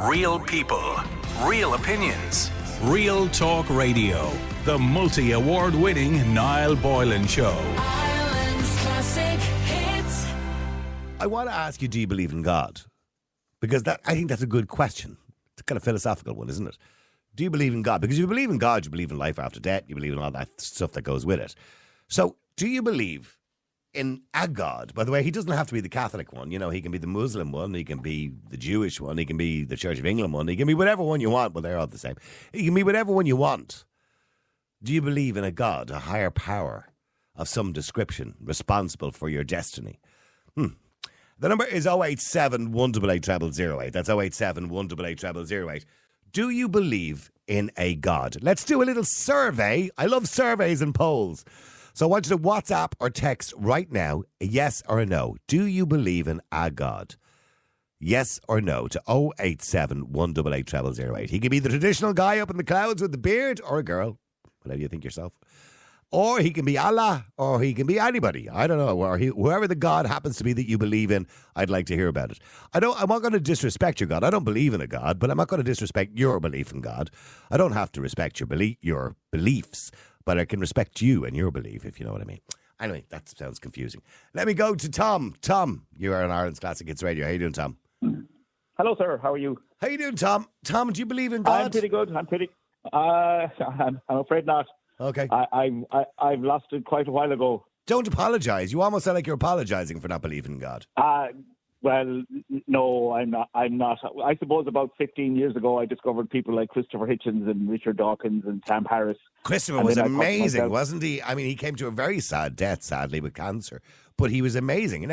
Real people, real opinions. Real Talk Radio. The multi-award winning Niall Boylan Show. Ireland's classic hits. I want to ask you, do you believe in God? Because I think that's a good question. It's kind of philosophical one, isn't it? Do you believe in God? Because if you believe in God, you believe in life after death, you believe in all that stuff that goes with it. So, do you believe in a God? By the way, he doesn't have to be the Catholic one. You know, he can be the Muslim one, he can be the Jewish one, he can be the Church of England one, he can be whatever one you want. Well, they're all the same. He can be whatever one you want. Do you believe in a God, a higher power of some description, responsible for your destiny? The number is 087 188 0008. That's 087 188 0008. Do you believe in a God? Let's do a little survey. I love surveys and polls. So I want you to WhatsApp or text right now, a yes or a no. Do you believe in a God? Yes or no to 087 188 0008. He can be the traditional guy up in the clouds with the beard, or a girl, whatever you think yourself. Or he can be Allah, or he can be anybody. I don't know. Or whoever the God happens to be that you believe in, I'd like to hear about it. I'm not going to disrespect your God. I don't believe in a God, but I'm not going to disrespect your belief in God. I don't have to respect your beliefs, but I can respect you and your belief, if you know what I mean. Anyway, that sounds confusing. Let me go to Tom. Tom, you are on Ireland's Classic Hits Radio. How you doing, Tom? Hello, sir. How are you? How you doing, Tom? Tom, do you believe in God? I'm pretty good. I'm afraid not. Okay. I've lost it quite a while ago. Don't apologise. You almost sound like you're apologising for not believing in God. Well, no, I'm not. I suppose about 15 years ago, I discovered people like Christopher Hitchens and Richard Dawkins and Sam Harris. Christopher was amazing, wasn't he? I mean, he came to a very sad death, sadly, with cancer. But he was amazing.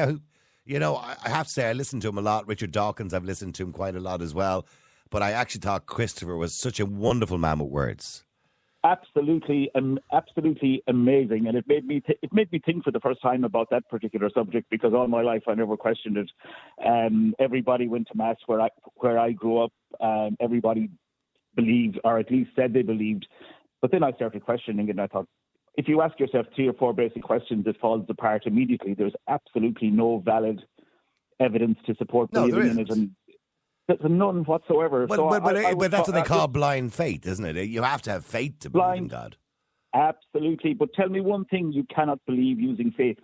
You know, I have to say, I listened to him a lot. Richard Dawkins, I've listened to him quite a lot as well. But I actually thought Christopher was such a wonderful man with words. Absolutely amazing, and it made me think for the first time about that particular subject, because all my life I never questioned it. Everybody went to mass where I grew up. Everybody believed, or at least said they believed. But then I started questioning it, and I thought, if you ask yourself 3 or 4 basic questions, it falls apart immediately. There's absolutely no valid evidence to support believing in it, and there's none whatsoever. But that's what they call blind faith, isn't it? You have to have faith to believe in God. Absolutely. But tell me one thing you cannot believe using faith.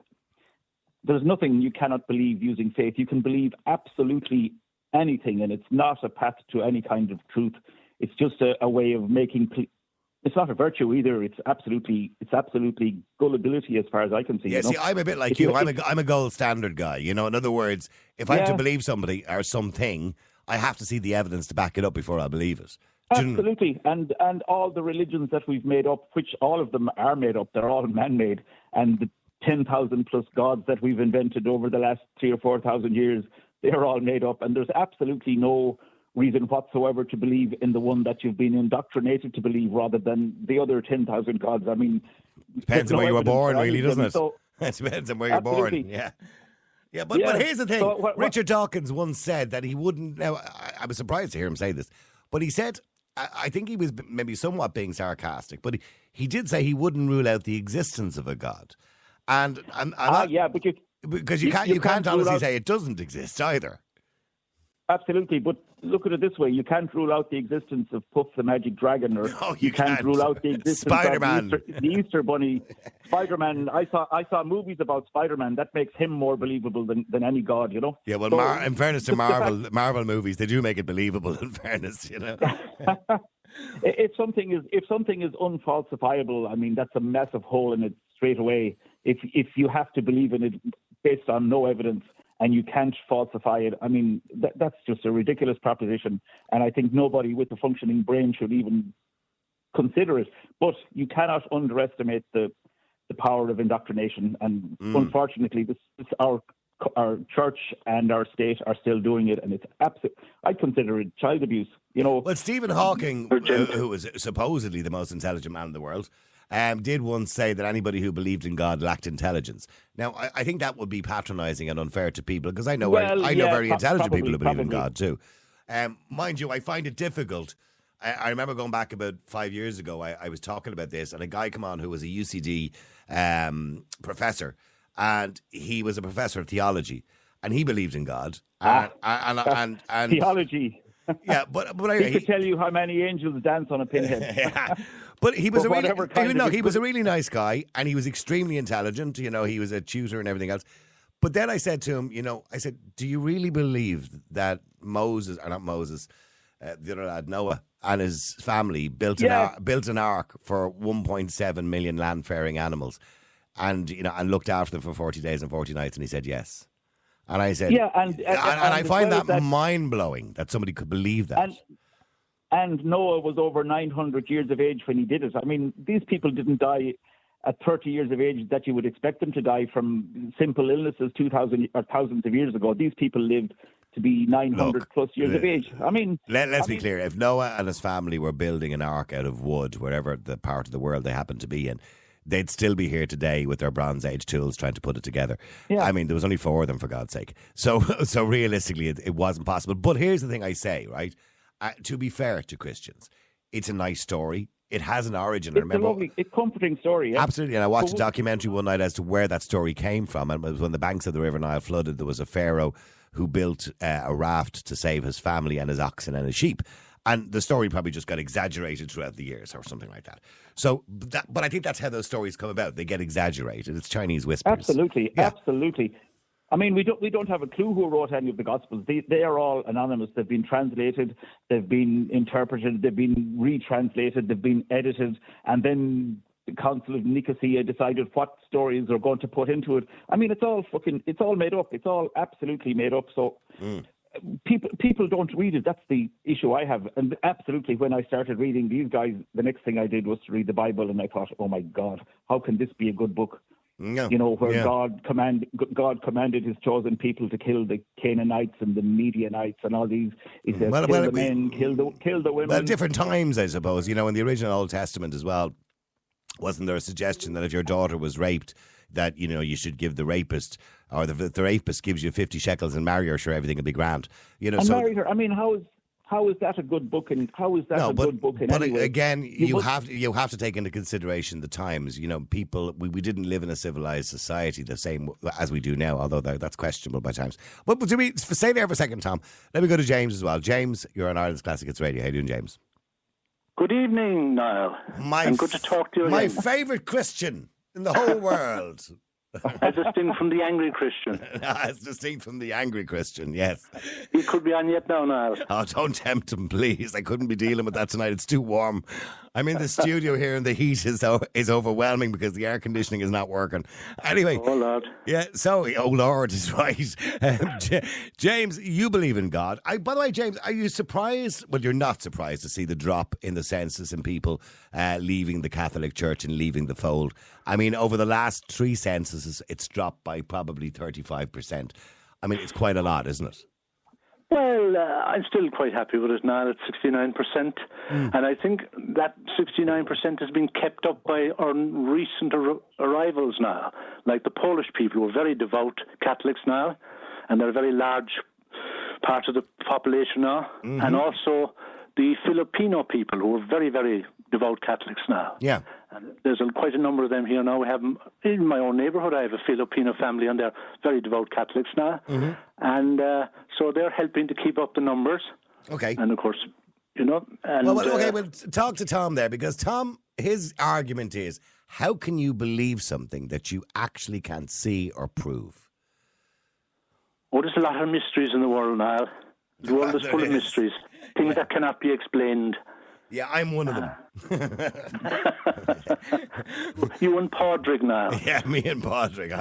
There's nothing you cannot believe using faith. You can believe absolutely anything, and it's not a path to any kind of truth. It's just a way of making... It's not a virtue either. It's absolutely gullibility as far as I can see. Yeah, see, I'm a bit like you. I'm a gold standard guy. You know, in other words, if I have to believe somebody or something, I have to see the evidence to back it up before I believe it. Absolutely. And all the religions that we've made up, which all of them are made up, they're all man-made. And the 10,000 plus gods that we've invented over the last 3,000 or 4,000 years, they're all made up. And there's absolutely no reason whatsoever to believe in the one that you've been indoctrinated to believe rather than the other 10,000 gods. I mean... Depends on where you were born, really, doesn't it? So, it depends on where you're born, yeah. Yeah, but here's the thing. So, Richard Dawkins once said that he wouldn't... Now, I was surprised to hear him say this, but he said, I think he was maybe somewhat being sarcastic, but he did say he wouldn't rule out the existence of a God. Because you can't honestly say it doesn't exist either. Absolutely, but look at it this way. You can't rule out the existence of Puff the Magic Dragon, or you can't rule out the existence Spider-Man. of the Easter Bunny. Spider-Man, I saw movies about Spider-Man. That makes him more believable than any god, you know? Yeah, well, so, in fairness to Marvel movies, they do make it believable, in fairness, you know? If something is unfalsifiable, I mean, that's a massive hole in it straight away. If you have to believe in it based on no evidence, and you can't falsify it, I mean, that's just a ridiculous proposition. And I think nobody with a functioning brain should even consider it. But you cannot underestimate the power of indoctrination. And unfortunately, our church and our state are still doing it. And it's I consider it child abuse. You know. Well, Stephen Hawking, who was supposedly the most intelligent man in the world, did once say that anybody who believed in God lacked intelligence. Now, I think that would be patronising and unfair to people, because I know very intelligent people who believe in God too. Mind you, I find it difficult. I remember going back about 5 years ago, I was talking about this, and a guy came on who was a UCD professor, and he was a professor of theology, and he believed in God. And theology. Yeah, but He anyway, could tell you how many angels dance on a pinhead. yeah. But he was But a really, whatever kind of he was a equipment- really nice guy, and he was extremely intelligent. You know, he was a tutor and everything else. But then I said to him, I said, do you really believe that Moses, or not Moses, the other lad, Noah, and his family built an ark for 1.7 million land-faring animals, and and looked after them for 40 days and 40 nights? And he said yes. And I said, Yeah, and I as find well that as mind-blowing that somebody could believe that. And Noah was over 900 years of age when he did it. I mean, these people didn't die at 30 years of age that you would expect them to die from simple illnesses 2,000 or thousands of years ago. These people lived to be 900 plus years of age. I mean... Let's be clear. If Noah and his family were building an ark out of wood, wherever the part of the world they happen to be in, they'd still be here today with their Bronze Age tools trying to put it together. Yeah. I mean, there was only 4 of them, for God's sake. So realistically, it wasn't possible. But here's the thing I say, right? To be fair to Christians, it's a nice story. It has an origin. It's a lovely, comforting story. Yeah? Absolutely. And I watched a documentary one night as to where that story came from. And it was when the banks of the River Nile flooded, there was a pharaoh who built a raft to save his family and his oxen and his sheep. And the story probably just got exaggerated throughout the years or something like that. So, but I think that's how those stories come about. They get exaggerated. It's Chinese whispers. Absolutely, Yeah. absolutely. I mean, we don't have a clue who wrote any of the Gospels. They are all anonymous. They've been translated, they've been interpreted, they've been retranslated, they've been edited, and then the Council of Nicosia decided what stories they're going to put into it. I mean, it's all made up. It's all absolutely made up. So people don't read it. That's the issue I have. And absolutely, when I started reading these guys, the next thing I did was to read the Bible, and I thought, oh my God, how can this be a good book? No. Where Yeah. God commanded his chosen people to kill the Canaanites and the Midianites and all these. He says, kill the men, kill the women. Well, different times, I suppose. In the original Old Testament as well, wasn't there a suggestion that if your daughter was raped, that, you should give the rapist, or the rapist gives you 50 shekels and marry her, sure, everything will be grand. And married her. I mean, how is that a good book? And how is that good book in any way? Again, you have to take into consideration the times. People. We didn't live in a civilized society the same as we do now, although that's questionable by times. But do we stay there for a second, Tom? Let me go to James as well. James, you're on Ireland's Classic Hits Radio. How you doing, James? Good evening, Niall. And good to talk to you My again. favourite Christian in the whole world. As distinct from the angry Christian. As distinct from the angry Christian, yes. He could be on yet now, Niall. Oh, don't tempt him, please. I couldn't be dealing with that tonight. It's too warm. I'm in the studio here and the heat is overwhelming because the air conditioning is not working. Anyway. Oh, Lord. Yeah, so, oh, Lord is right. James, you believe in God. By the way, James, are you surprised? Well, you're not surprised to see the drop in the census in people leaving the Catholic Church and leaving the fold. I mean, over the last 3 censuses, it's dropped by probably 35%. I mean, it's quite a lot, isn't it? Well, I'm still quite happy with it now at 69%. And I think that 69% has been kept up by our recent arrivals now. Like the Polish people who are very devout Catholics now, and they're a very large part of the population now. And also the Filipino people who are very, very devout Catholics now. Yeah. And there's quite a number of them here now. We have them in my own neighbourhood. I have a Filipino family, and they're very devout Catholics now. And so they're helping to keep up the numbers. Okay. And of course, and well, talk to Tom there, because Tom, his argument is, how can you believe something that you actually can't see or prove? there's a lot of mysteries in the world, Niall. The world is full of mysteries, things that cannot be explained. Yeah, I'm one of them. You and Padraig now. Yeah, me and Padraig.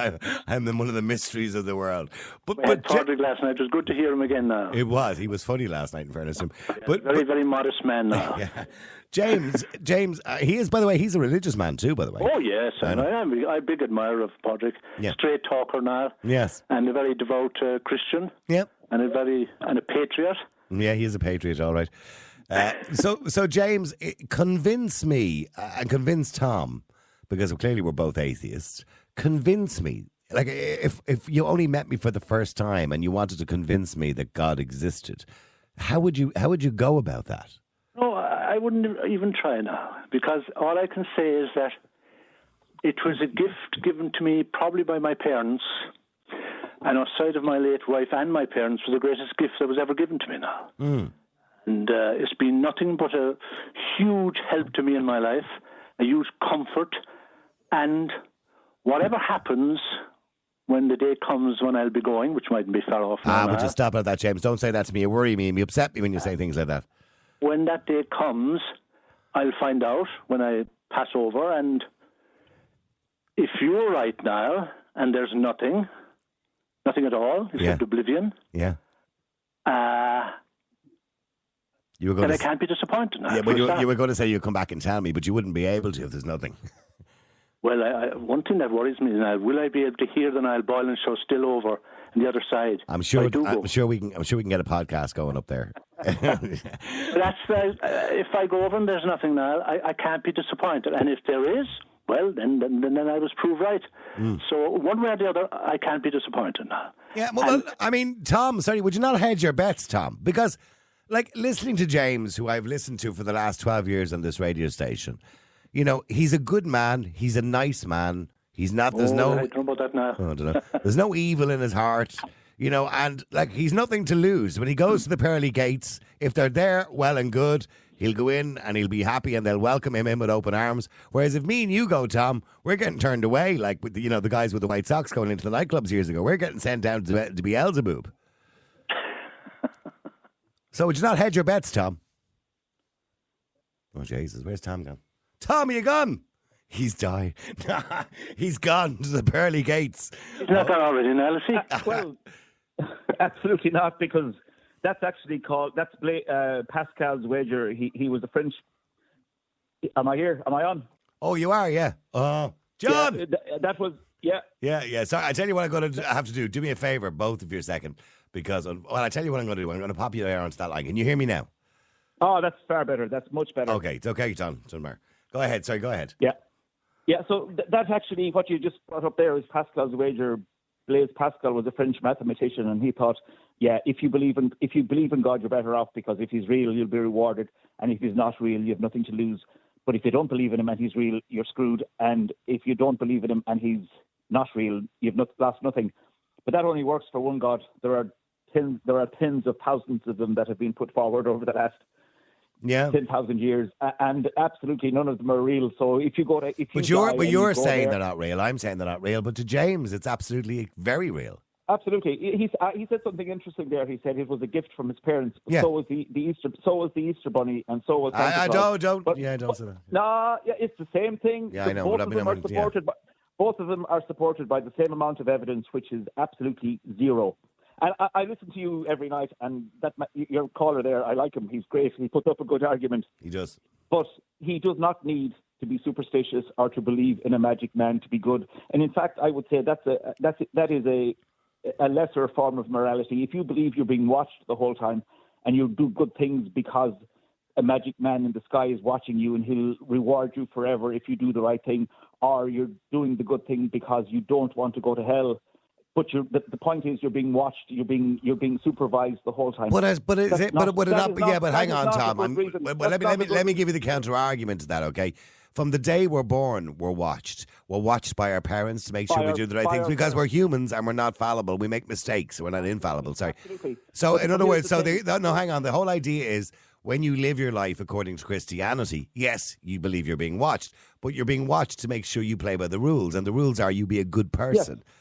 I'm one of the mysteries of the world. We had Padraig last night. It was good to hear him again now. It was. He was funny last night, in fairness to him. Very modest man now. Yeah. James, he is, by the way, he's a religious man too, by the way. Oh, yes. I'm a big admirer of Padraig. Yeah. Straight talker now. Yes. And a very devout Christian. Yep. And a patriot. Yeah, he is a patriot, all right. So James, convince me and convince Tom, because clearly we're both atheists. Convince me, like if you only met me for the first time and you wanted to convince me that God existed, how would you go about that? No, I wouldn't even try now, because all I can say is that it was a gift given to me probably by my parents, and outside of my late wife and my parents, was the greatest gift that was ever given to me now. And it's been nothing but a huge help to me in my life, a huge comfort. And whatever happens when the day comes when I'll be going, which mightn't be far off now. Would you stop at that, James? Don't say that to me. You worry me and you upset me when you say things like that. When that day comes, I'll find out when I pass over. And if you're right now and there's nothing at all, except oblivion. Yeah. You were then I can't be disappointed now. Yeah, but you were going to say you'd come back and tell me, but you wouldn't be able to if there's nothing. Well, one thing that worries me now: will I be able to hear the Niall Boylan show still over on the other side? I'm sure we can get a podcast going up there. That's if I go over and there's nothing now, I can't be disappointed. And if there is, well, then I was proved right. So one way or the other, I can't be disappointed now. Yeah, well, I mean, Tom, sorry, would you not hedge your bets, Tom? Because, like, listening to James, who I've listened to for the last 12 years on this radio station, you know, he's a good man. He's a nice man. He's not. There's no. I don't know about that now. I don't know. There's no evil in his heart, you know, and like he's nothing to lose when he goes to the pearly gates. If they're there, well and good. He'll go in and he'll be happy, and they'll welcome him in with open arms. Whereas if me and you go, Tom, we're getting turned away, like with the guys with the white socks going into the nightclubs years ago. We're getting sent down to Beelzebub. So would you not hedge your bets, Tom? Oh Jesus, where's Tom gone? Tom, are you gone? He's died. He's gone to the pearly gates. He's not gone already, now, is he? Well, absolutely not, because that's actually called, that's Pascal's wager. He was a French. Am I here? Am I on? Oh, you are, yeah. John! Yeah, that was, yeah. Yeah. Sorry, I tell you what I'm going to have to do. Do me a favour, both of you a second. Because, I tell you what I'm going to do. I'm going to pop you there onto that line. Can you hear me now? Oh, that's far better. That's much better. Okay, it's okay, John. Go ahead. Sorry, go ahead. Yeah. Yeah, so that's actually what you just brought up there is Pascal's wager. Blaise Pascal was a French mathematician, and he thought, yeah, if you believe in God, you're better off, because if he's real, you'll be rewarded, and if he's not real, you have nothing to lose. But if you don't believe in him and he's real, you're screwed. And if you don't believe in him and he's not real, you've lost nothing. But that only works for one God. There are tens of thousands of them that have been put forward over the last 10,000 years, and absolutely none of them are real. So if you go to, you're saying they're not real. I'm saying they're not real. But to James, it's absolutely very real. Absolutely, he said something interesting there. He said it was a gift from his parents. Yeah. So was the Easter Bunny, and so was Santa Claus. Don't say that. No, it's the same thing. Yeah, I know. Both of them are supported by the same amount of evidence, which is absolutely zero. And I listen to you every night, and your caller there, I like him. He's great. He puts up a good argument. He does. But he does not need to be superstitious or to believe in a magic man to be good. And in fact, I would say that is a lesser form of morality. If you believe you're being watched the whole time and you do good things because a magic man in the sky is watching you and he'll reward you forever if you do the right thing, or you're doing the good thing because you don't want to go to hell. But the point is, you're being watched. You're being supervised the whole time. But hang on, Tom. Let me give you the counter argument to that. Okay, from the day we're born, we're watched. We're watched by our parents to make sure we do the right things because we're humans and we're not fallible. We make mistakes. We're not infallible. Sorry. Absolutely. So in other words, hang on. The whole idea is, when you live your life according to Christianity, yes, you believe you're being watched, but you're being watched to make sure you play by the rules, and the rules are you be a good person. Yes.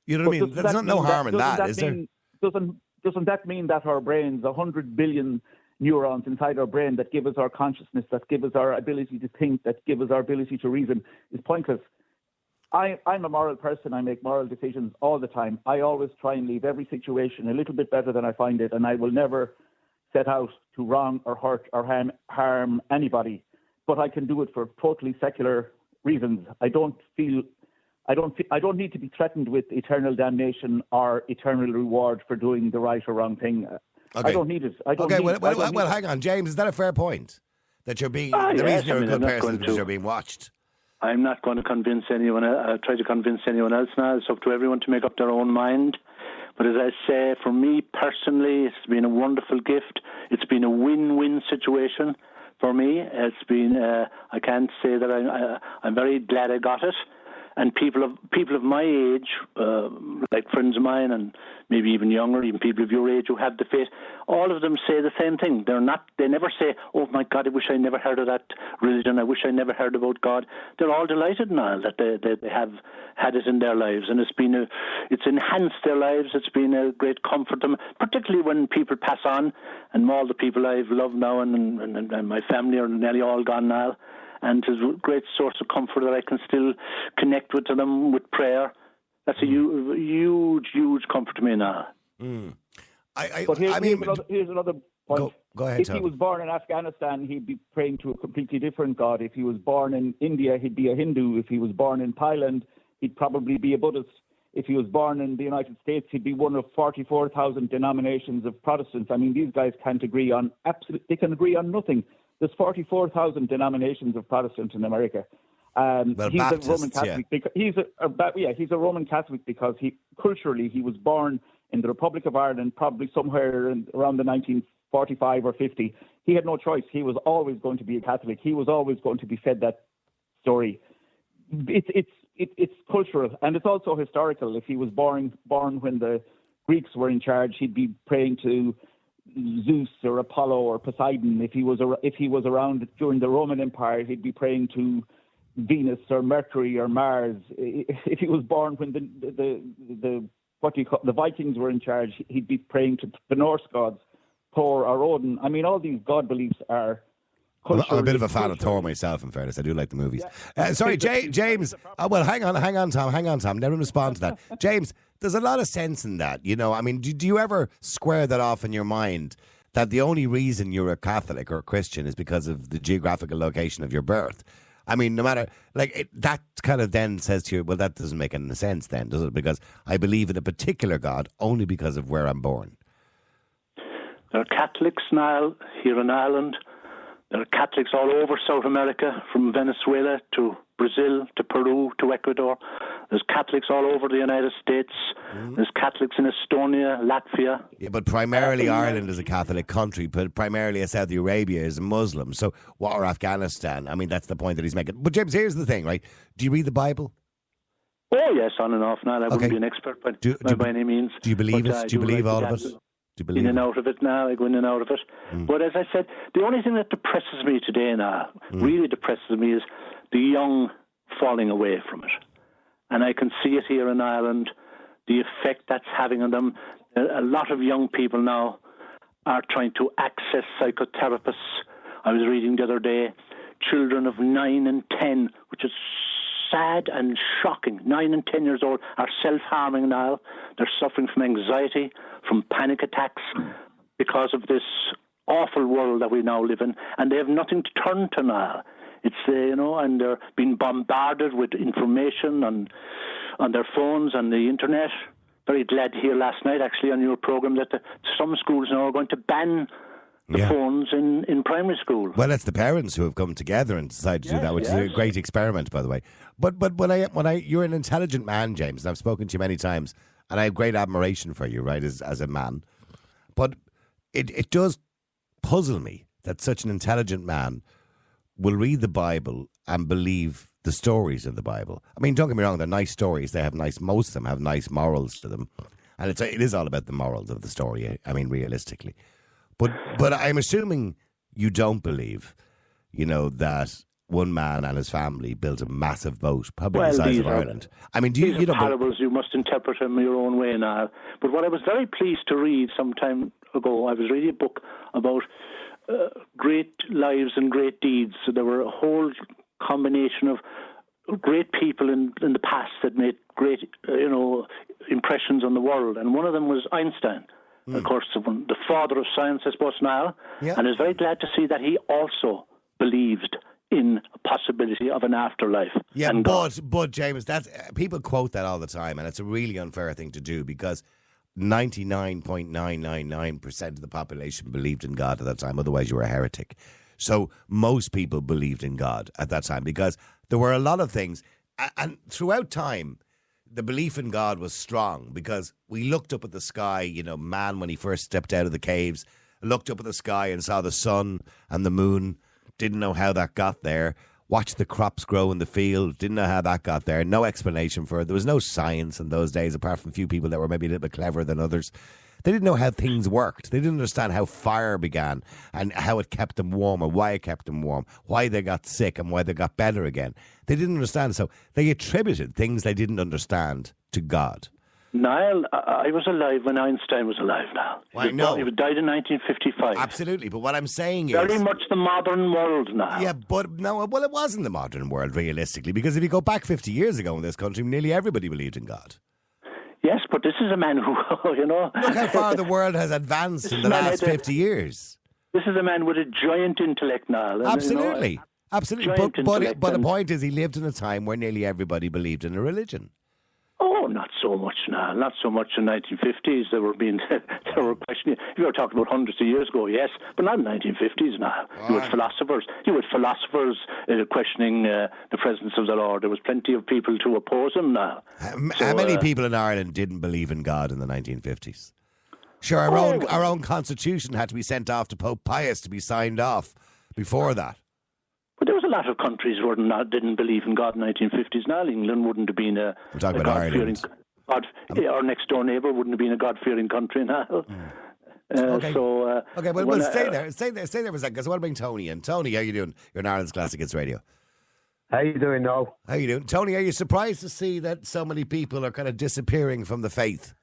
You know what I mean? There's no harm in that, is there? Doesn't that mean that our brains, 100 billion neurons inside our brain that give us our consciousness, that give us our ability to think, that give us our ability to reason, is pointless? I'm a moral person. I make moral decisions all the time. I always try and leave every situation a little bit better than I find it, and I will never set out to wrong or hurt or harm anybody. But I can do it for totally secular reasons. I don't need to be threatened with eternal damnation or eternal reward for doing the right or wrong thing. Okay. I don't need it. Well, hang on, James. Is that a fair point? That you're being the reason you're a good person is because you're being watched. I'm not going to convince anyone. Try to convince anyone else now. It's up to everyone to make up their own mind. But as I say, for me personally, it's been a wonderful gift. It's been a win-win situation for me. It's been. I can't say that I'm very glad I got it. And people of my age, like friends of mine, and maybe even younger, even people of your age who have the faith, all of them say the same thing. They never say, "Oh my God, I wish I never heard of that religion. I wish I never heard about God." They're all delighted now that they have had it in their lives, and it's enhanced their lives. It's been a great comfort to them, particularly when people pass on, and all the people I've loved now and my family are nearly all gone now. And it's a great source of comfort that I can still connect with them with prayer. That's a huge, huge comfort to me now. But here's another point. Go ahead, if he was born in Afghanistan, he'd be praying to a completely different God. If he was born in India, he'd be a Hindu. If he was born in Thailand, he'd probably be a Buddhist. If he was born in the United States, he'd be one of 44,000 denominations of Protestants. I mean, these guys can't agree on they can agree on nothing. There's 44,000 denominations of Protestants in America. He's Baptists, a Roman Catholic. He's a Roman Catholic because culturally he was born in the Republic of Ireland, probably somewhere around the 1945 or 50. He had no choice. He was always going to be a Catholic. He was always going to be fed that story. It's cultural, and it's also historical. If he was born when the Greeks were in charge, he'd be praying to Zeus or Apollo or Poseidon. If he was around during the Roman Empire, he'd be praying to Venus or Mercury or Mars. If he was born when the Vikings were in charge, he'd be praying to the Norse gods, Thor or Odin. I mean, all these god beliefs are. I'm a bit of a fan of Thor myself, in fairness. I do like the movies. Sorry, James. Well, hang on, Tom. Never respond to that. James, there's a lot of sense in that. You know, I mean, do you ever square that off in your mind that the only reason you're a Catholic or a Christian is because of the geographical location of your birth? I mean, no matter, that kind of then says to you, well, that doesn't make any sense then, does it? Because I believe in a particular God only because of where I'm born. There are Catholics now here in Ireland. There are Catholics all over South America, from Venezuela to Brazil to Peru to Ecuador. There's Catholics all over the United States. There's Catholics in Estonia, Latvia. Yeah, but primarily Ireland is a Catholic country, but primarily Saudi Arabia is Muslim. So what are Afghanistan? I mean, that's the point that he's making. But James, here's the thing, right? Do you read the Bible? Oh, yes, on and off now. I wouldn't be an expert by any means. Do you believe it? Do you believe all of it? In and out of it now, I go in and out of it. But as I said, the only thing that depresses me today now, really depresses me, is the young falling away from it. And I can see it here in Ireland, the effect that's having on them. A lot of young people now are trying to access psychotherapists. I was reading the other day, children of 9 and 10, which is sad and shocking. 9 and 10 years old are self-harming now. They're suffering from anxiety, from panic attacks because of this awful world that we now live in, and they have nothing to turn to now. It's and they're being bombarded with information on their phones and the internet. Very glad to hear last night, actually, on your program that some schools now are going to ban the phones in primary school. Well, it's the parents who have come together and decided to do that, which is a great experiment, by the way. But you're an intelligent man, James, and I've spoken to you many times, and I have great admiration for you, right, as a man. But it does puzzle me that such an intelligent man will read the Bible and believe the stories in the Bible. I mean, don't get me wrong, they're nice stories. Most of them have nice morals to them. And it is all about the morals of the story, I mean, realistically. But I'm assuming you don't believe, that one man and his family built a massive boat, probably the size of Ireland. I mean, these are parables. You must interpret them your own way now. But what I was very pleased to read some time ago, I was reading a book about great lives and great deeds. So there were a whole combination of great people in the past that made great, impressions on the world. And one of them was Einstein. Of course, the father of science, I suppose, now. Yeah. And I was very glad to see that he also believed in a possibility of an afterlife. Yeah, but James, people quote that all the time, and it's a really unfair thing to do because 99.999% of the population believed in God at that time. Otherwise, you were a heretic. So most people believed in God at that time because there were a lot of things, and throughout time, the belief in God was strong because we looked up at the sky, man, when he first stepped out of the caves, looked up at the sky and saw the sun and the moon, didn't know how that got there. watched the crops grow in the field, didn't know how that got there, no explanation for it. There was no science in those days, apart from a few people that were maybe a little bit cleverer than others. They didn't know how things worked. They didn't understand how fire began and how it kept them warm, or why it kept them warm, why they got sick and why they got better again. They didn't understand, so they attributed things they didn't understand to God. Niall, I was alive when Einstein was alive now. I know. He died in 1955. Absolutely, but what I'm saying is... Very much the modern world now. Yeah, but no, well, it wasn't the modern world, realistically, because if you go back 50 years ago in this country, nearly everybody believed in God. Yes, but this is a man who, you know... Look how far the world has advanced in the last 50 years. This is a man with a giant intellect now. And, Absolutely. you know, Absolutely. giant But intellect the and- point is he lived in a time where nearly everybody believed in a religion. Oh, not so much now. Not so much in the 1950s. They were questioning. You were talking about hundreds of years ago, yes, but not in the 1950s now. You had philosophers. Questioning the presence of the Lord. There was plenty of people to oppose him now. How many people in Ireland didn't believe in God in the 1950s? Sure, our own constitution had to be sent off to Pope Pius to be signed off before that. But there was a lot of countries where didn't believe in God in the 1950s. Now England wouldn't have been a talking about God-fearing... our next door neighbour wouldn't have been a God-fearing country now. Okay. Okay, well, stay there for a second, because I want to bring Tony in. Tony, how you doing? You're in Ireland's Classic Hits Radio. How you doing, Noel? How you doing? Tony, are you surprised to see that so many people are kind of disappearing from the faith?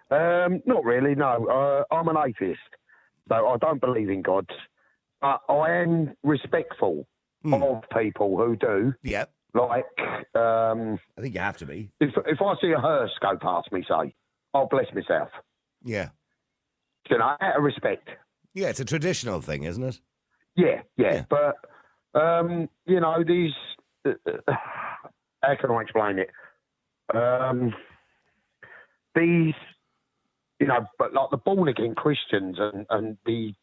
Not really, no. I'm an atheist, so I don't believe in God. But I am respectful of people who do. Yep. Like, I think you have to be. If I see a hearse go past me, say, I'll bless myself. Yeah. You know, out of respect. Yeah, it's a traditional thing, isn't it? Yeah. But, you know, these... how can I explain it? These... You know, but like the born-again Christians and the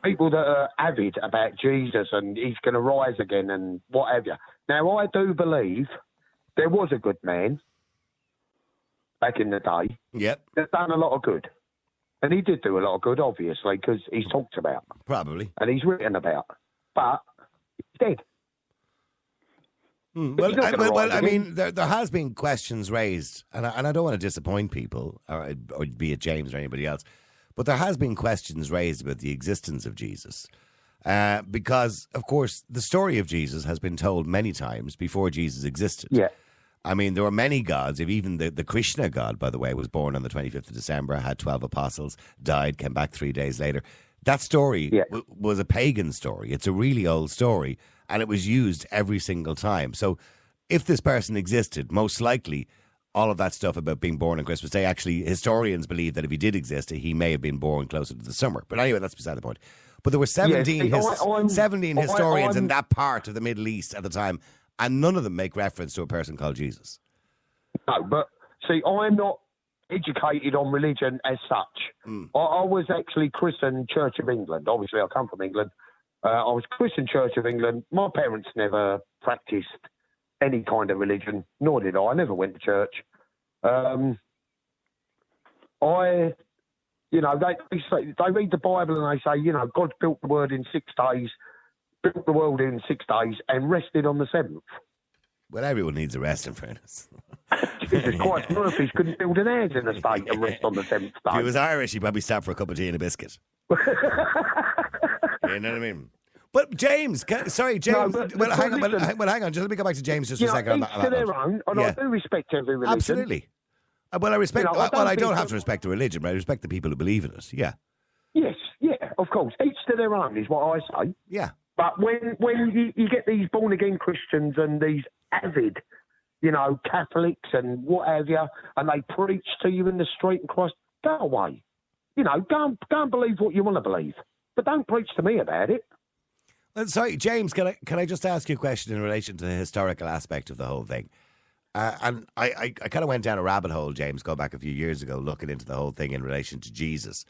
people that are avid about Jesus and he's going to rise again and what have you. Now, I do believe there was a good man back in the day. Yep. That done a lot of good. And he did do a lot of good, obviously, because he's talked about. Probably. And he's written about. But he's dead. Well, I mean, there has been questions raised, and I don't want to disappoint people, or be it James or anybody else, but there has been questions raised about the existence of Jesus. Because, of course, the story of Jesus has been told many times before Jesus existed. Yeah. I mean, there were many gods. If even the Krishna god, by the way, was born on the 25th of December, had 12 apostles, died, came back 3 days later. That story was a pagan story. It's a really old story, and it was used every single time. So if this person existed, most likely all of that stuff about being born on Christmas Day, actually, historians believe that if he did exist, he may have been born closer to the summer. But anyway, that's beside the point. But there were 17 historians in that part of the Middle East at the time, and none of them make reference to a person called Jesus. No, but see, I'm not educated on religion as such. I was actually christened Church of England. Obviously, I come from England. I was christened Church of England. My parents never practiced any kind of religion, nor did I. I never went to church. They read the Bible and they say, you know, God built the world in 6 days, built the world in 6 days, and rested on the 7th. Well, everyone needs a rest, in fairness. Jesus Christ, Murphy's couldn't build an house in a state and rest on the 7th day. If he was Irish, he'd probably stop for a cup of tea and a biscuit. You know what I mean? But James, James. No, but hang on. listen, Hang on. Just let me go back to James just for a second. Each to their own, and I do respect every religion. Absolutely. Well, I respect. You know, I don't have to respect the religion, but I respect the people who believe in it. Yeah. Yes, yeah, of course. Each to their own is what I say. Yeah. But when you get these born-again Christians and these avid, you know, Catholics and what have you, and they preach to you in the street and Christ, go away. You know, go and believe what you want to believe. But don't preach to me about it. Sorry, James, can I just ask you a question in relation to the historical aspect of the whole thing? And I kind of went down a rabbit hole, James, going back a few years ago, looking into the whole thing in relation to Jesus.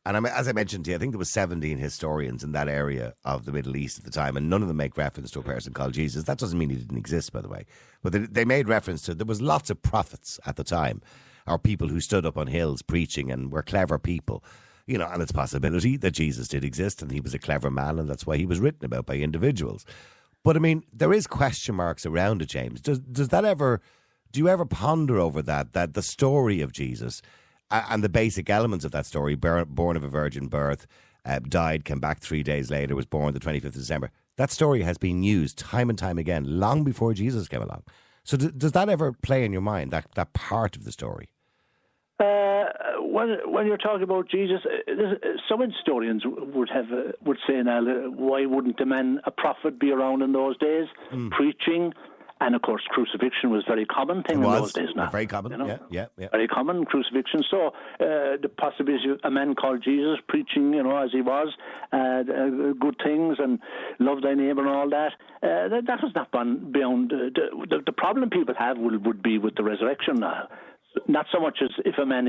And as I mentioned to you, I think there was 17 historians in that area of the Middle East at the time, and none of them make reference to a person called Jesus. That doesn't mean he didn't exist, by the way. But they made reference to, there was lots of prophets at the time, or people who stood up on hills preaching and were clever people. you know, and it's a possibility that Jesus did exist and he was a clever man and that's why he was written about by individuals. But I mean, there is question marks around it, James. Do you ever ponder over that the story of Jesus and the basic elements of that story, born of a virgin birth, died, came back 3 days later, was born the 25th of December, that story has been used time and time again, long before Jesus came along. So does that ever play in your mind, that part of the story? When you're talking about Jesus, some historians would say now, why wouldn't a prophet be around in those days, preaching? And of course, crucifixion was a very common thing in those days. Now, very common, you know? yeah. Very common crucifixion. So the possibility of a man called Jesus preaching, you know, as he was, good things and love thy neighbour and all that. That was not beyond. The problem people have would be with the resurrection now. Not so much as if a man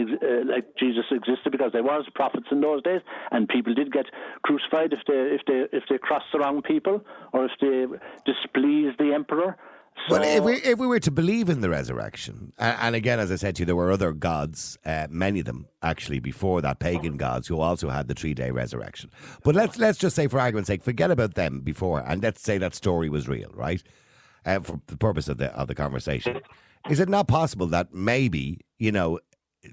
like Jesus existed, because there was prophets in those days, and people did get crucified if they crossed the wrong people or if they displeased the emperor. So, well, if we were to believe in the resurrection, and again, as I said to you, there were other gods, many of them actually before that, pagan gods who also had the 3-day resurrection. But let's just say, for argument's sake, forget about them before, and let's say that story was real, right? For the purpose of the conversation, is it not possible that maybe, you know,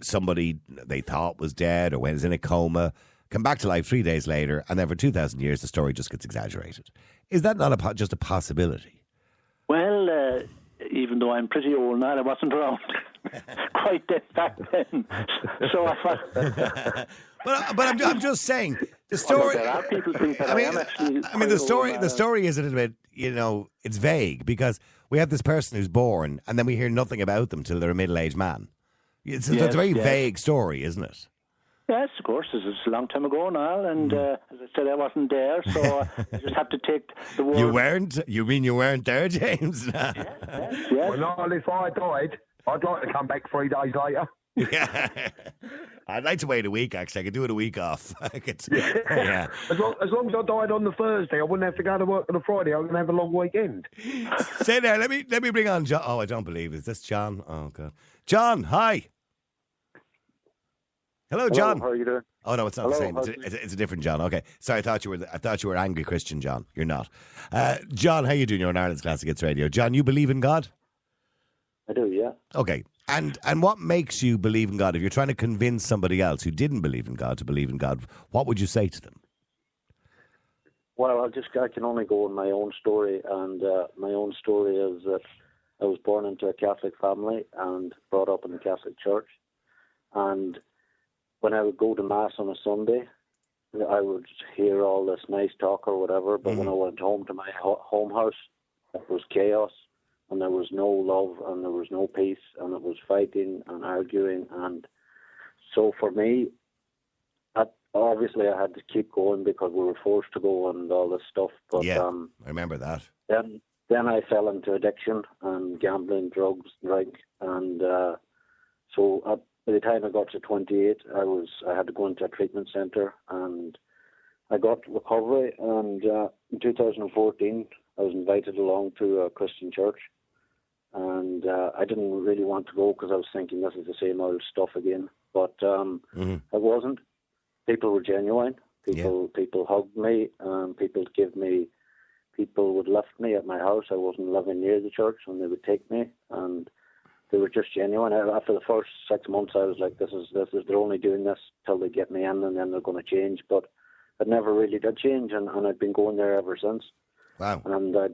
somebody they thought was dead or was in a coma, come back to life 3 days later, and then for 2,000 years the story just gets exaggerated? Is that not just a possibility? Well, even though I'm pretty old now, I wasn't around quite that back then. So I thought... but I'm just saying the story. There are people think that I am actually. I mean, the story is a little bit, you know, it's vague because we have this person who's born and then we hear nothing about them till they're a middle-aged man. It's a very vague story, isn't it? Yes, of course. It's a long time ago now, and as I said, I wasn't there, so I just have to take the word. You weren't? You mean you weren't there, James? Yes. Well, not if I died. I'd like to come back 3 days later. Yeah. I'd like to wait a week, actually. I could do it a week off. Yeah. As long as I died on the Thursday, I wouldn't have to go to work on the Friday. I would have a long weekend. Stay there. Let me bring on John. Oh, I don't believe it. Is this John? Oh, God. John, hi. Hello, John. How are you doing? Oh no, it's not the same. It's a different John. Okay, sorry. I thought you were angry Christian John. You're not. John, how you doing? You're on Ireland's Classic Hits Radio. John, you believe in God? I do, yeah. Okay, and what makes you believe in God? If you're trying to convince somebody else who didn't believe in God to believe in God, what would you say to them? Well, I can only go on my own story, and my own story is that I was born into a Catholic family and brought up in the Catholic Church, and when I would go to Mass on a Sunday, I would hear all this nice talk or whatever, but when I went home to my home house, it was chaos, and there was no love, and there was no peace, and it was fighting and arguing. And so for me, obviously I had to keep going because we were forced to go and all this stuff. But yeah, I remember that. Then I fell into addiction and gambling, drugs, drink, and so by the time I got to 28, I had to go into a treatment centre, and I got recovery. And in 2014, I was invited along to a Christian church, and I didn't really want to go because I was thinking this is the same old stuff again. But it wasn't. People were genuine. People hugged me. People would lift me at my house. I wasn't living near the church, and they would take me, and they were just genuine. After the first 6 months, I was like, "This is they're only doing this till they get me in, and then they're going to change." But it never really did change, and I've been going there ever since. Wow! And I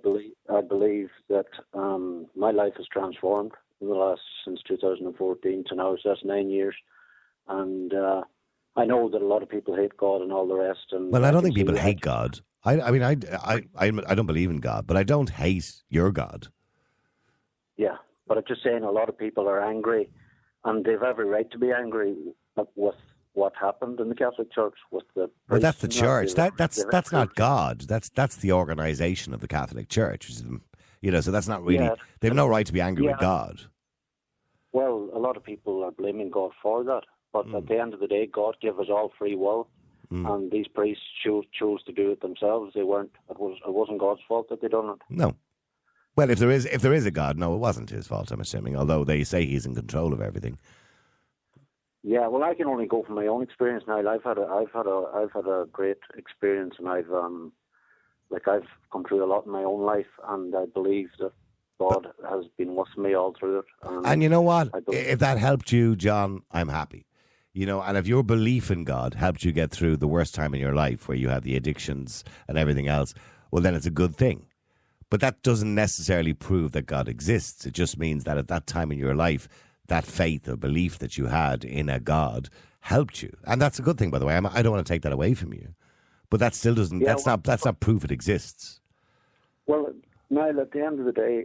believe that my life has transformed since 2014 to now. So that's 9 years, and I know that a lot of people hate God and all the rest. And well, I don't think people hate God. I mean, I don't believe in God, but I don't hate your God. Yeah. But I'm just saying a lot of people are angry, and they've every right to be angry with what happened in the Catholic Church with the. But that's the church. That's not God. That's the organisation of the Catholic Church. You know, so that's not really. Yeah. They have no right to be angry with God. Well, a lot of people are blaming God for that, but at the end of the day, God gave us all free will, and these priests chose to do it themselves. They weren't. It wasn't God's fault that they done it. No. Well, if there is a God, no, it wasn't his fault, I'm assuming, although they say he's in control of everything. Yeah, well, I can only go from my own experience now. I've had a great experience, and I've come through a lot in my own life, and I believe that God has been with me all through it. And you know what? If that helped you, John, I'm happy. And if your belief in God helped you get through the worst time in your life, where you had the addictions and everything else, well, then it's a good thing. But that doesn't necessarily prove that God exists. It just means that at that time in your life, that faith or belief that you had in a God helped you, and that's a good thing, by the way. I don't want to take that away from you, but that still doesn't. Yeah, that's not proof it exists. Well, Niall, at the end of the day,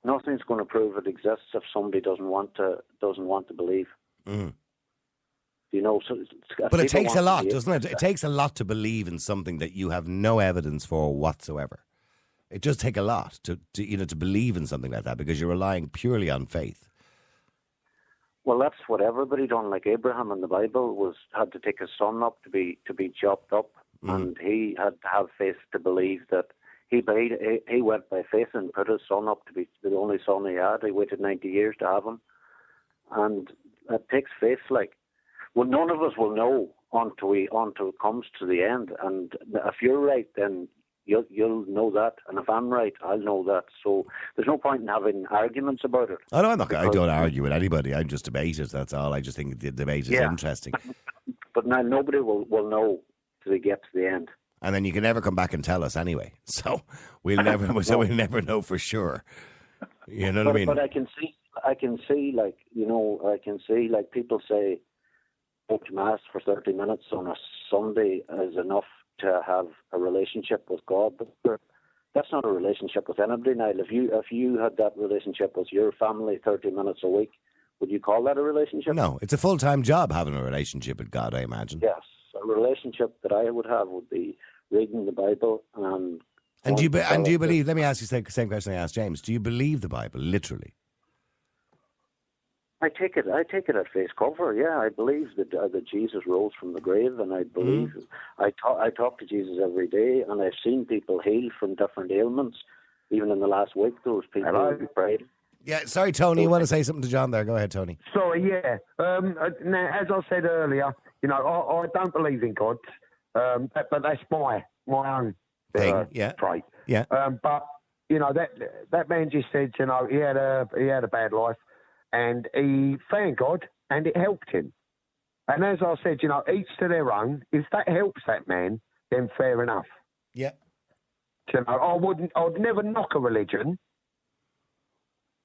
nothing's going to prove it exists if somebody doesn't want to believe. Mm. So but it takes a lot, doesn't it? It takes a lot to believe in something that you have no evidence for whatsoever. It does take a lot to believe in something like that, because you're relying purely on faith. Well, that's what everybody done. Like Abraham in the Bible had to take his son up to be chopped up, and he had to have faith to believe that he went by faith and put his son up to be the only son he had. He waited 90 years to have him, and it takes faith. Like, well, none of us will know until it comes to the end. And if you're right, then you'll know that, and if I'm right, I'll know that. So there's no point in having arguments about it. Oh, no, I don't argue with anybody. I just debate it. That's all. I just think the debate is interesting. But now nobody will know till they get to the end. And then you can never come back and tell us anyway. So we'll never know for sure. You know what I mean? But I can see, like people say, go to Mass for 30 minutes on a Sunday is enough to have a relationship with God, but that's not a relationship with anybody. Now, if you had that relationship with your family 30 minutes a week, would you call that a relationship? No, it's a full-time job having a relationship with God, I imagine. Yes, a relationship that I would have would be reading the Bible and. Do you believe? Let me ask you the same question I asked James. Do you believe the Bible literally? I take it at face cover. Yeah, I believe that Jesus rose from the grave, and I believe I talk to Jesus every day, and I've seen people heal from different ailments. Even in the last week, those people who prayed. Yeah, sorry, Tony. You want to say something to John there? Go ahead, Tony. Sorry, yeah. Now, as I said earlier, I don't believe in God, but that's my own thing. trait. Yeah. But that man just said, he had a bad life. And he found God, and it helped him. And as I said, each to their own. If that helps that man, then fair enough. Yeah. I'd never knock a religion,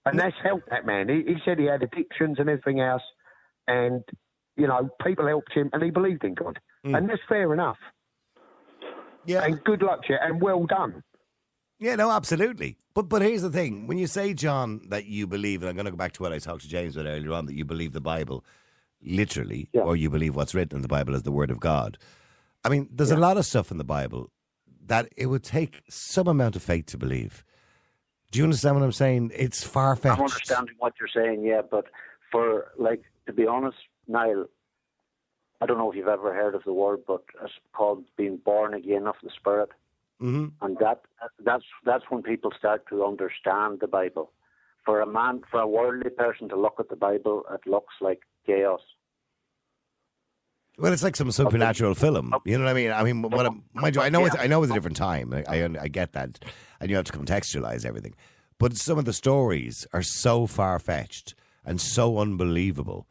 and that's helped that man. He said he had addictions and everything else, and people helped him, and he believed in God, and that's fair enough. Yeah. And good luck to you, and well done. Yeah, no, absolutely. But here's the thing. When you say, John, that you believe, and I'm going to go back to what I talked to James about earlier on, that you believe the Bible literally, or you believe what's written in the Bible as the Word of God. I mean, there's a lot of stuff in the Bible that it would take some amount of faith to believe. Do you understand what I'm saying? It's far-fetched. I'm understanding what you're saying, yeah, but to be honest, Niall, I don't know if you've ever heard of the word, but it's called being born again of the Spirit. Mm-hmm. And that's when people start to understand the Bible. For a worldly person to look at the Bible, it looks like chaos. Well, it's like some supernatural film. You know what I mean? I mean, I know it's a different time. I get that, and you have to contextualize everything. But some of the stories are so far fetched and so unbelievable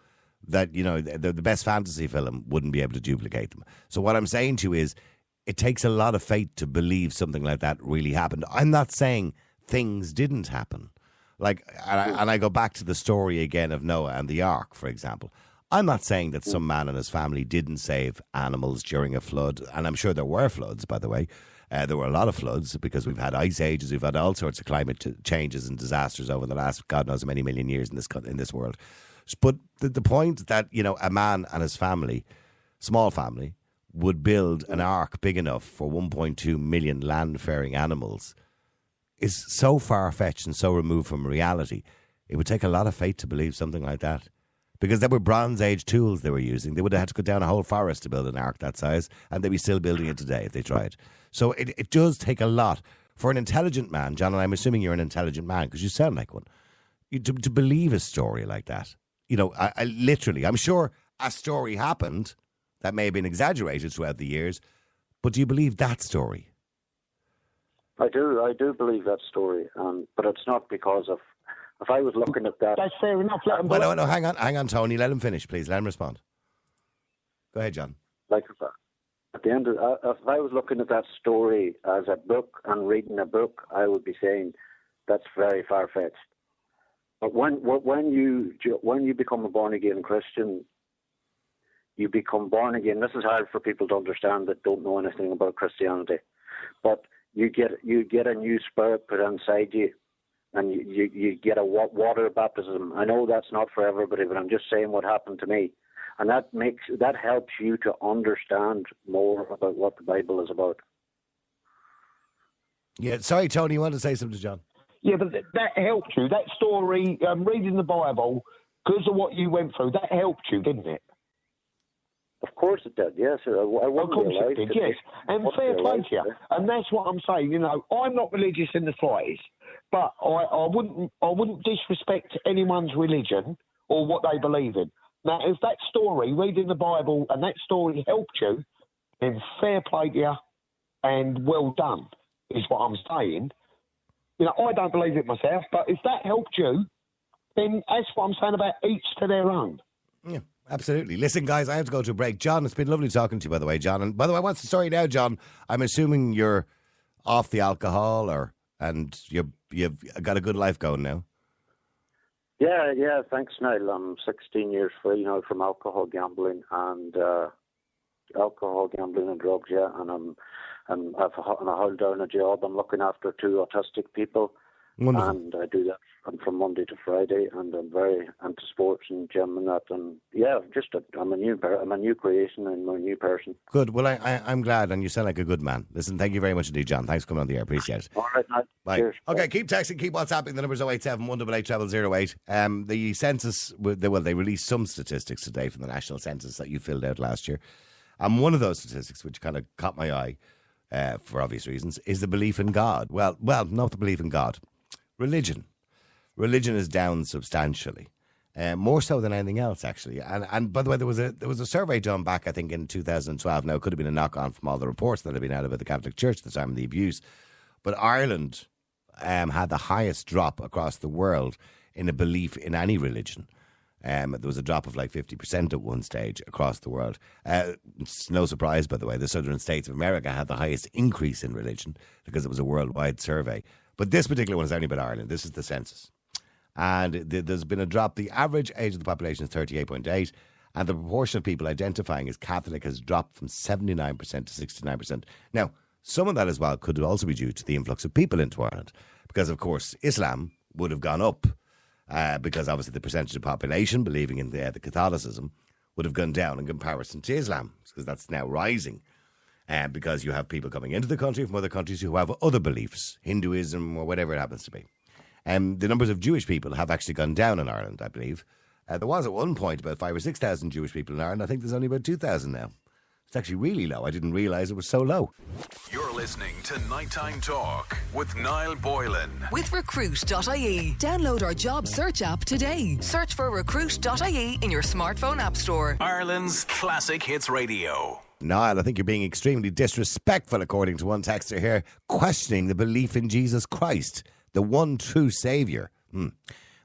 that the best fantasy film wouldn't be able to duplicate them. So what I'm saying to you is, it takes a lot of faith to believe something like that really happened. I'm not saying things didn't happen. And I go back to the story again of Noah and the ark, for example. I'm not saying that some man and his family didn't save animals during a flood. And I'm sure there were floods, by the way. There were a lot of floods because we've had ice ages. We've had all sorts of climate changes and disasters over the last, God knows, many million years in this world. But the point that, a man and his family, small family, would build an ark big enough for 1.2 million land-faring animals is so far-fetched and so removed from reality. It would take a lot of faith to believe something like that. Because there were Bronze Age tools they were using. They would have had to go down a whole forest to build an ark that size, and they'd be still building it today if they tried. So it does take a lot. For an intelligent man, John, and I'm assuming you're an intelligent man because you sound like one, to believe a story like that. I literally, I'm sure a story happened that may have been exaggerated throughout the years, but do you believe that story? I do believe that story, but it's not because of. If I was looking at that, That's fair enough. Let him Well, no, hang on, Tony. Let him finish, please. Let him respond. Go ahead, John. like at the end, if I was looking at that story as a book and reading a book, I would be saying that's very far fetched. But when you become a born again Christian, you become born again. This is hard for people to understand that don't know anything about Christianity, but you get a new spirit put inside you, and you get a water baptism. I know that's not for everybody, but I'm just saying what happened to me, and that helps you to understand more about what the Bible is about. Yeah, sorry, Tony, you want to say something to John? Yeah, but that helped you. That story, reading the Bible, because of what you went through, that helped you, didn't it? Of course it did, yes. I Of wouldn't course be alive it did, today. yes. And Wouldn't fair be play alive to you. today. And that's what I'm saying. You know, I'm not religious in the slightest, but I wouldn't disrespect anyone's religion or what they believe in. Now, if that story, reading the Bible, and that story helped you, then fair play to you and well done, is what I'm saying. You know, I don't believe it myself, but if that helped you, then that's what I'm saying about each to their own. Yeah, absolutely. Listen, guys, I have to go to a break. John, it's been lovely talking to you, by the way, John. And by the way, what's the story now, John? I'm assuming you're off the alcohol, and you've got a good life going now. Yeah, thanks, Niall. I'm 16 years free now from alcohol gambling and drugs, yeah. And I've held down a job. I'm looking after 2 autistic people. Wonderful. And I do that from Monday to Friday, and I'm very into sports and gym and that. And yeah, I'm a new creation and I'm a new person. Good. Well, I'm glad, and you sound like a good man. Listen, thank you very much indeed, John. Thanks for coming on the air. Appreciate it. All right, Niall. Bye. Cheers. Okay, keep texting, keep WhatsApping. The number's 087 188 0008. The census, they released some statistics today from the national census that you filled out last year. And one of those statistics, which kind of caught my eye for obvious reasons, is the belief in God. Well, not the belief in God. Religion. Religion is down substantially. More so than anything else, actually. And by the way, there was a survey done back, I think, in 2012. Now, it could have been a knock-on from all the reports that had been out about the Catholic Church at the time of the abuse. But Ireland had the highest drop across the world in a belief in any religion. There was a drop of like 50% at one stage across the world. It's no surprise, by the way, the southern states of America had the highest increase in religion because it was a worldwide survey. But this particular one is only about Ireland. This is the census. And there's been a drop. The average age of the population is 38.8, and the proportion of people identifying as Catholic has dropped from 79% to 69%. Now, some of that as well could also be due to the influx of people into Ireland, because, of course, Islam would have gone up because, obviously, the percentage of population believing in the Catholicism would have gone down in comparison to Islam, because that's now rising. Because you have people coming into the country from other countries who have other beliefs, Hinduism or whatever it happens to be. The numbers of Jewish people have actually gone down in Ireland, I believe. There was at one point about 5,000 or 6,000 Jewish people in Ireland. I think there's only about 2,000 now. It's actually really low. I didn't realise it was so low. You're listening to Nighttime Talk with Niall Boylan. With Recruit.ie. Download our job search app today. Search for Recruit.ie in your smartphone app store. Ireland's classic hits radio. Niall, I think you're being extremely disrespectful, according to one texter here, questioning the belief in Jesus Christ, the one true Saviour.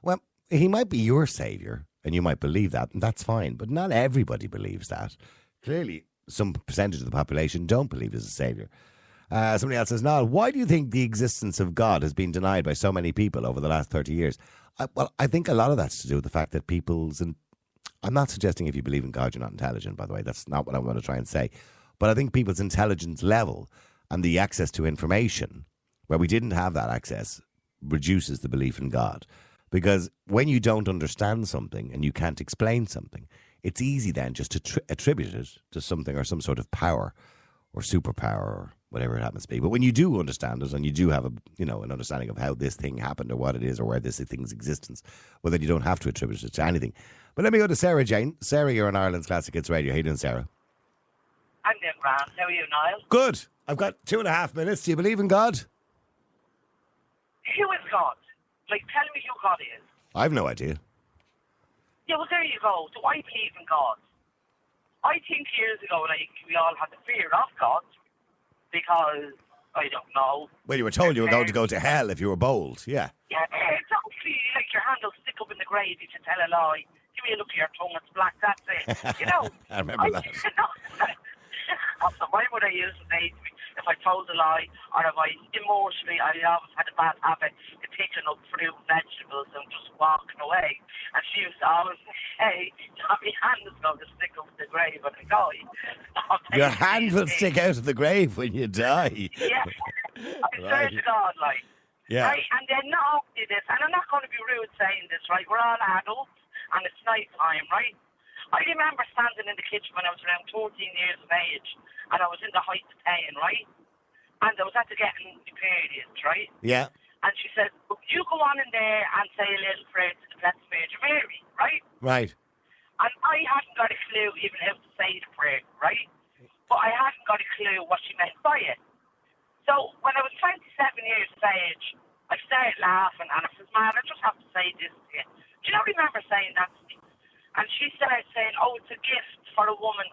Well, he might be your Saviour, and you might believe that, and that's fine, but not everybody believes that. Clearly, some percentage of the population don't believe he's a Saviour. Somebody else says, Niall, why do you think the existence of God has been denied by so many people over the last 30 years? I think a lot of that's to do with the fact that I'm not suggesting if you believe in God, you're not intelligent, by the way. That's not what I'm going to try and say. But I think people's intelligence level and the access to information, where we didn't have that access, reduces the belief in God. Because when you don't understand something and you can't explain something, it's easy then just to attribute it to something or some sort of power or superpower or whatever it happens to be. But when you do understand it and you do have an understanding of how this thing happened or what it is or where this thing's existence, well, then you don't have to attribute it to anything. But let me go to Sarah Jane. Sarah, you're on Ireland's Classic Hits Radio. How you doing, Sarah? I'm doing grand. How are you, Niall? Good. I've got 2.5 minutes. Do you believe in God? Who is God? Like, tell me who God is. I've no idea. Yeah, well, there you go. Do I believe in God? I think years ago, like, we all had the fear of God because, I don't know. Well, you were told you were going to go to hell if you were bold. Yeah. Yeah, exactly. Like, your hand will stick up in the grave if you tell a lie. Give me a look at your tongue, it's black, that's it. You know? I remember that. That's what my mother used to say to me. If I told a lie, or if I emotionally, I always had a bad habit of picking up fruit and vegetables and just walking away. And she used to always say, my hand is going to stick up the grave when I die. Your hand will stick out of the grave when you die. Yeah. I swear to God, like. Yeah. Right? And then not only this, and I'm not going to be rude saying this, right? We're all adults, and it's night time, right? I remember standing in the kitchen when I was around 14 years of age, and I was in the height of pain, right? And I was after getting the periods, right? Yeah. And she said, you go on in there and say a little prayer to the Blessed Virgin Mary, right? Right. And I hadn't got a clue even how to say the prayer, right? But I hadn't got a clue what she meant by it. So when I was 27 years of age, I started laughing, and I said, man, I just have to say this to you. Do you not remember saying that to me? And she started saying, oh, it's a gift for a woman,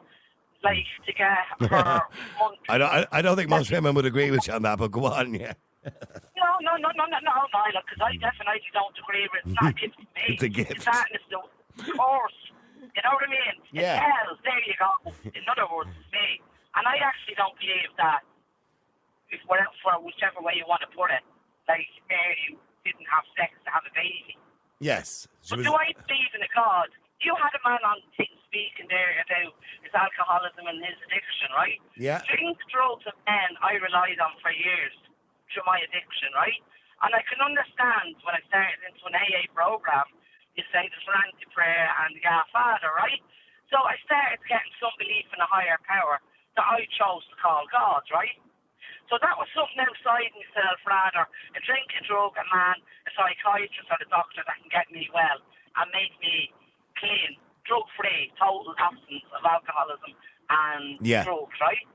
like, to get her month. I don't think most women would agree with you on that, but go on, yeah. No, Niall, because I definitely don't agree with it. It's not a gift to me. It's a gift. It's that, and it's the course. You know what I mean? Yeah. It's hell. There you go. In other words, it's me. And I actually don't believe that, if for whichever way you want to put it, like, Mary didn't have sex to have a baby. Yes. But do I believe in a God? You had a man on speaking there about his alcoholism and his addiction, right? Yeah. Drink, drugs, and men I relied on for years through my addiction, right? And I can understand when I started into an AA program, you say there's an anti-prayer and the God Father, right? So I started getting some belief in a higher power that I chose to call God, right? So that was something outside myself, rather a drink, a drug, a man, a psychiatrist or a doctor that can get me well and make me clean, drug-free, total absence of alcoholism and drugs, right?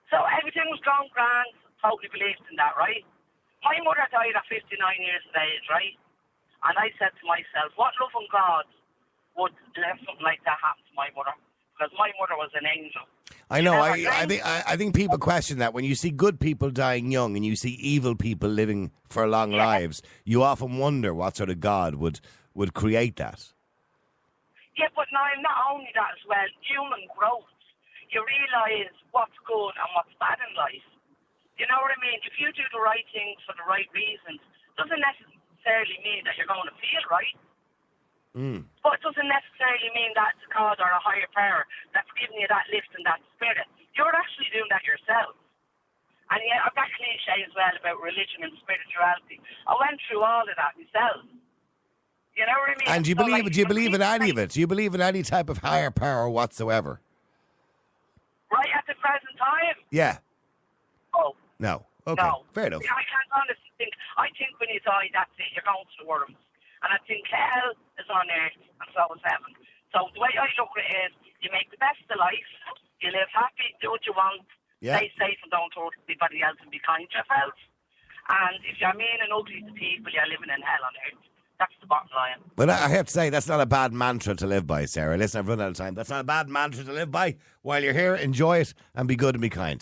So everything was going grand, totally believed in that, right? My mother died at 59 years of age, right? And I said to myself, what loving God would let something like that happen to my mother? Because my mother was an angel. I know. I think people question that when you see good people dying young and you see evil people living for long lives. You often wonder what sort of God would create that. Yeah, but now not only that as well. Human growth. You realise what's good and what's bad in life. You know what I mean? If you do the right things for the right reasons, doesn't necessarily mean that you're going to feel right. But it doesn't necessarily mean that's God or a higher power that's giving you that lift and that spirit. You're actually doing that yourself. And yeah, I've got cliche as well about religion and spirituality. I went through all of that myself. You know what I mean? And do you believe in any of it? Do you believe in any type of higher power whatsoever? Right at the present time? Yeah. Oh. No. Okay. No. Fair enough. I can't honestly think. I think when you die, that's it. You're going to the worms. And I think hell is on earth, and so is heaven. So the way I look at it is, you make the best of life, you live happy, do what you want, stay safe and don't hurt anybody else and be kind to yourself. And if you're mean and ugly to people, you're living in hell on earth. That's the bottom line. But I have to say, that's not a bad mantra to live by, Sarah. Listen, I've run out of time. That's not a bad mantra to live by. While you're here, enjoy it and be good and be kind.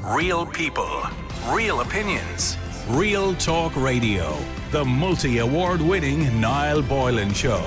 Real people, real opinions. Real Talk Radio, the multi-award winning Niall Boylan Show.